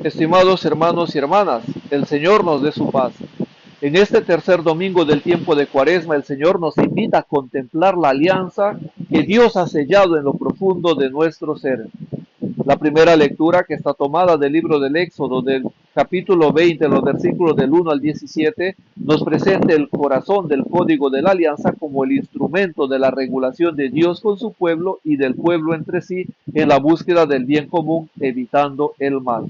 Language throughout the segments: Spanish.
Estimados hermanos y hermanas, el Señor nos dé su paz. En este tercer domingo del tiempo de Cuaresma, el Señor nos invita a contemplar la alianza que Dios ha sellado en lo profundo de nuestro ser. La primera lectura, que está tomada del libro del Éxodo, del capítulo 20, los versículos del 1 al 17, nos presenta el corazón del código de la alianza como el instrumento de la regulación de Dios con su pueblo y del pueblo entre sí en la búsqueda del bien común, evitando el mal.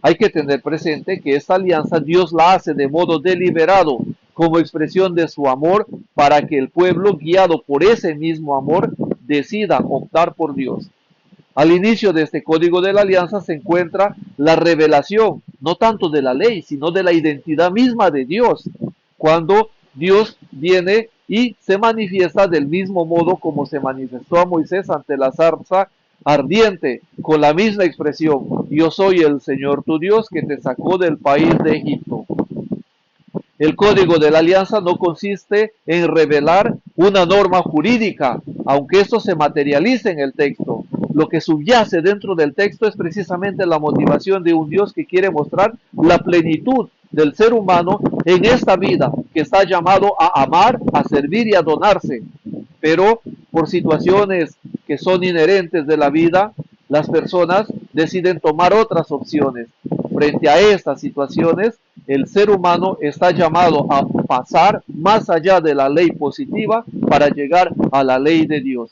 Hay que tener presente que esta alianza Dios la hace de modo deliberado, como expresión de su amor, para que el pueblo, guiado por ese mismo amor, decida optar por Dios. Al inicio de este código de la alianza se encuentra la revelación, no tanto de la ley, sino de la identidad misma de Dios, cuando Dios viene y se manifiesta del mismo modo como se manifestó a Moisés ante la zarza ardiente, con la misma expresión: yo soy el Señor tu Dios que te sacó del país de Egipto. El código de la alianza no consiste en revelar una norma jurídica, aunque esto se materialice en el texto. Lo que subyace dentro del texto es precisamente la motivación de un Dios que quiere mostrar la plenitud del ser humano en esta vida, que está llamado a amar, a servir y a donarse. Pero por situaciones que son inherentes de la vida, las personas deciden tomar otras opciones. Frente a estas situaciones, el ser humano está llamado a pasar más allá de la ley positiva para llegar a la ley de Dios.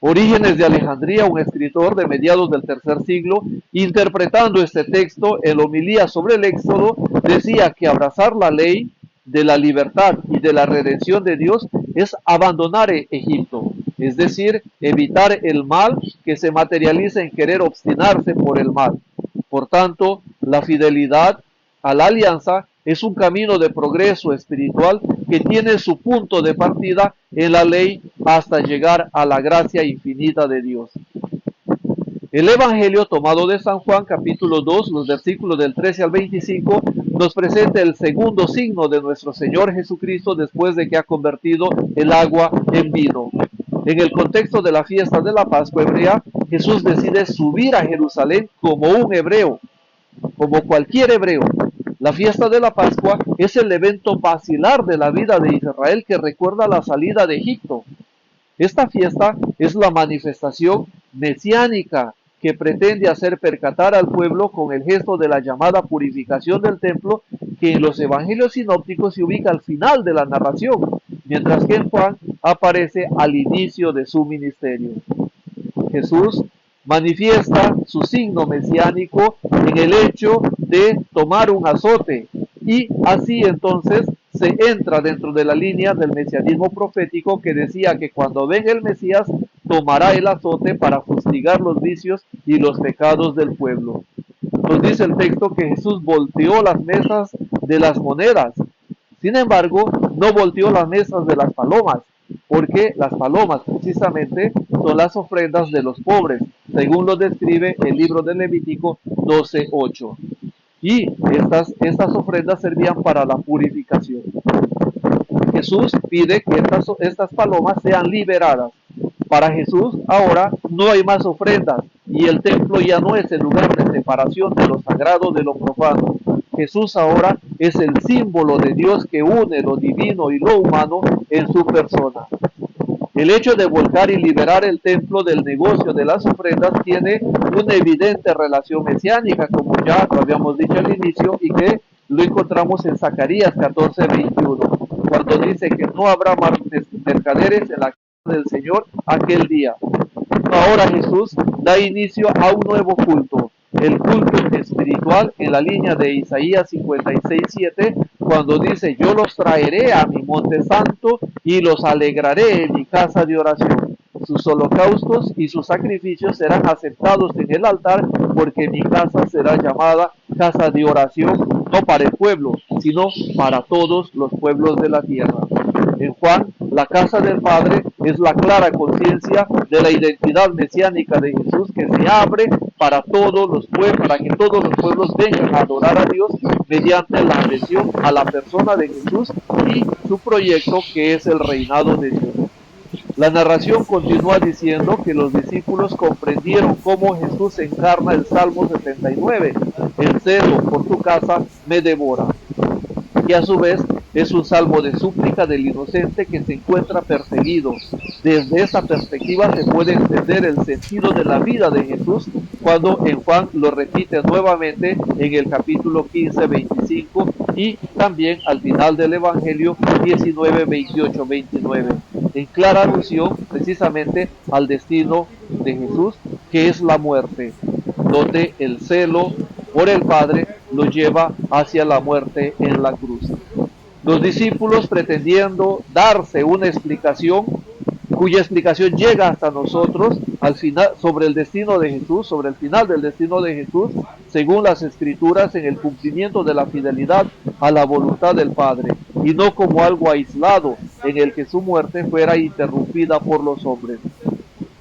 Orígenes de Alejandría, un escritor de mediados del tercer siglo, interpretando este texto en la homilía sobre el Éxodo, decía que abrazar la ley de la libertad y de la redención de Dios es abandonar Egipto, es decir, evitar el mal que se materializa en querer obstinarse por el mal. Por tanto, la fidelidad a la alianza es un camino de progreso espiritual que tiene su punto de partida en la ley hasta llegar a la gracia infinita de Dios. El Evangelio tomado de San Juan, capítulo 2, los versículos del 13 al 25, nos presenta el segundo signo de nuestro Señor Jesucristo después de que ha convertido el agua en vino. En el contexto de la fiesta de la Pascua hebrea, Jesús decide subir a Jerusalén como un hebreo, como cualquier hebreo. La fiesta de la Pascua es el evento basilar de la vida de Israel que recuerda la salida de Egipto. Esta fiesta es la manifestación mesiánica que pretende hacer percatar al pueblo con el gesto de la llamada purificación del templo, que en los evangelios sinópticos se ubica al final de la narración, mientras que en Juan aparece al inicio de su ministerio. Jesús manifiesta su signo mesiánico en el hecho de tomar un azote, y así entonces se entra dentro de la línea del mesianismo profético que decía que cuando venga el Mesías tomará el azote para fustigar los vicios y los pecados del pueblo. Nos dice el texto que Jesús volteó las mesas de las monedas. Sin embargo, no volteó las mesas de las palomas, porque las palomas precisamente son las ofrendas de los pobres, según lo describe el libro de Levítico 12:8. Y estas ofrendas servían para la purificación. Jesús pide que estas palomas sean liberadas. Para Jesús ahora no hay más ofrendas y el templo ya no es el lugar de separación de lo sagrado de lo profano. Jesús ahora es el símbolo de Dios que une lo divino y lo humano en su persona. El hecho de volcar y liberar el templo del negocio de las ofrendas tiene una evidente relación mesiánica, como ya lo habíamos dicho al inicio, y que lo encontramos en Zacarías 14:21, cuando dice que no habrá más mercaderes en la casa del Señor aquel día. Ahora Jesús da inicio a un nuevo culto, el culto espiritual en la línea de Isaías 56:7, cuando dice: yo los traeré a mi monte santo y los alegraré en mi casa de oración. Sus holocaustos y sus sacrificios serán aceptados en el altar, porque mi casa será llamada casa de oración, no para el pueblo, sino para todos los pueblos de la tierra. En Juan, la casa del Padre es la clara conciencia de la identidad mesiánica de Jesús, que se abre para todos los pueblos, para que todos los pueblos vengan a adorar a Dios mediante la adhesión a la persona de Jesús y su proyecto, que es el reinado de Dios. La narración continúa diciendo que los discípulos comprendieron cómo Jesús encarna el Salmo 79, el celo por tu casa me devora, y a su vez es un salmo de súplica del inocente que se encuentra perseguido. Desde esa perspectiva se puede entender el sentido de la vida de Jesús cuando en Juan lo repite nuevamente en el capítulo 15, 25 y también al final del Evangelio 19, 28, 29, en clara alusión precisamente al destino de Jesús, que es la muerte, donde el celo por el Padre lo lleva hacia la muerte en la cruz. Los discípulos, pretendiendo darse una explicación, cuya explicación llega hasta nosotros al final, sobre el destino de Jesús, sobre el final del destino de Jesús, según las Escrituras, en el cumplimiento de la fidelidad a la voluntad del Padre, y no como algo aislado en el que su muerte fuera interrumpida por los hombres.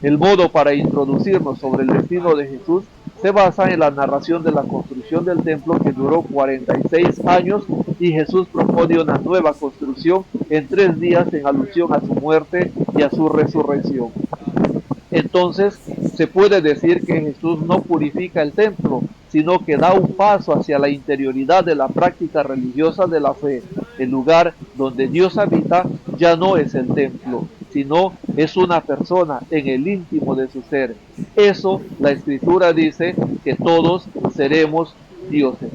El modo para introducirnos sobre el destino de Jesús se basa en la narración de la construcción del templo, que duró 46 años, y Jesús propone una nueva construcción en 3 días en alusión a su muerte y a su resurrección. Entonces se puede decir que Jesús no purifica el templo, sino que da un paso hacia la interioridad de la práctica religiosa de la fe. El lugar donde Dios habita ya no es el templo, sino es una persona en el íntimo de su ser. Eso la Escritura dice, que todos seremos dioses.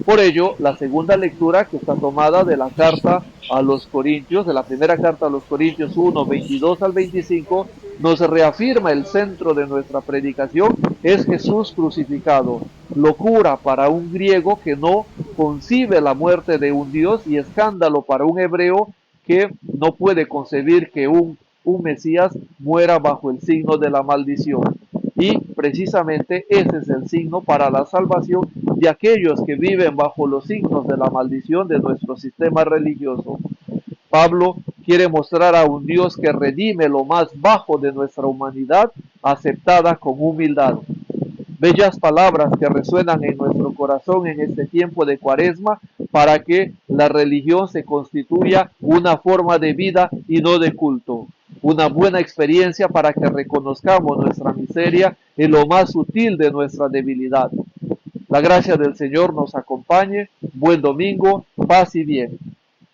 Por ello, la segunda lectura, que está tomada de la carta a los Corintios, de la primera carta a los Corintios 1, 22 al 25, nos reafirma el centro de nuestra predicación, es Jesús crucificado. Locura para un griego que no concibe la muerte de un Dios, y escándalo para un hebreo que no puede concebir que un Mesías muera bajo el signo de la maldición. Y precisamente ese es el signo para la salvación de aquellos que viven bajo los signos de la maldición de nuestro sistema religioso. Pablo quiere mostrar a un Dios que redime lo más bajo de nuestra humanidad, aceptada con humildad. Bellas palabras que resuenan en nuestro corazón en este tiempo de Cuaresma, para que la religión se constituya una forma de vida y no de culto. Una buena experiencia para que reconozcamos nuestra miseria en lo más sutil de nuestra debilidad. La gracia del Señor nos acompañe. Buen domingo, paz y bien.